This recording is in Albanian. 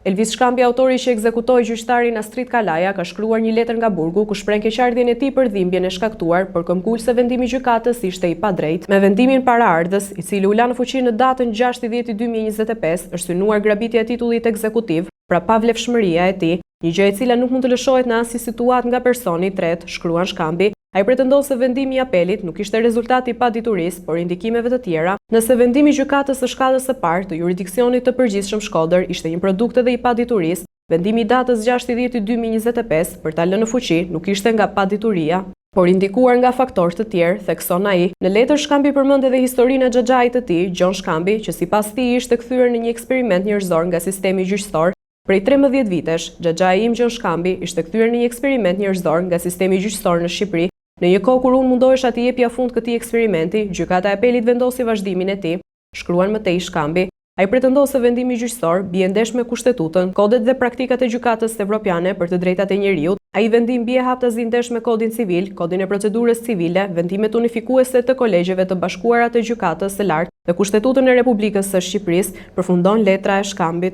Elvis Shkambi, autori që ekzekutoi gjyqtarin Astrid Kalaja, ka shkruar një letër nga Burgu ku shpreh keqardhjen e tij për dhimbjen e shkaktuar, por këmbgul se vendimi i gjykatës ishte i padrejtë. Me vendimin paraardhës, i cili u la në fuqi në datën 6/10/2025, është synuar grabitja e titullit ekzekutiv, pra pavlefshmëria e tij, një gjë e cila nuk mund të lëshohet në asnjë situatë nga personi i tretë, shkruan Shkambi. Ai pretendon se vendimi i apelit nuk ishte rezultati i paditurisë, por indikimeve të tjera. Nëse vendimi i gjykatës së shkallës së parë të jurisdiksionit të përgjithshëm Shkodër ishte një produkt edhe i paditurisë, vendimi i datës 6/10/2025 për ta lënë në fuqi nuk ishte nga padituria, por indikuar nga faktorë të tjerë, thekson ai. Në letër Shkambi përmend edhe historinë e xhaxhait të tij, Gjon Shkambi, që sipas tij ishte kthyer në një eksperiment njerëzor nga sistemi gjyqësor. Prej 13 vitesh, xhaxhai im Gjon Shkambi ishte kthyer në një eksperiment njerëzor nga sistemi gjyqësor në Shqipëri. Në një kohë kur unë mundohesha të jepja fund këtij eksperimenti, gjykata e apelit vendosi vazhdimin e tij, shkruan më tej Shkambi. Ai pretendon se vendimi gjyqësor bie ndesh me kushtetutën, kodet dhe praktikat e gjykatës evropiane për të drejtat e njeriut. Ai vendim bie haptazi ndesh me kodin civil, kodin e procedurës civile, vendimet unifikuese të kolegjeve të bashkuara të gjykatës së lartë dhe kushtetutën e Republikës së Shqipërisë, përfundon letra e Shkambit.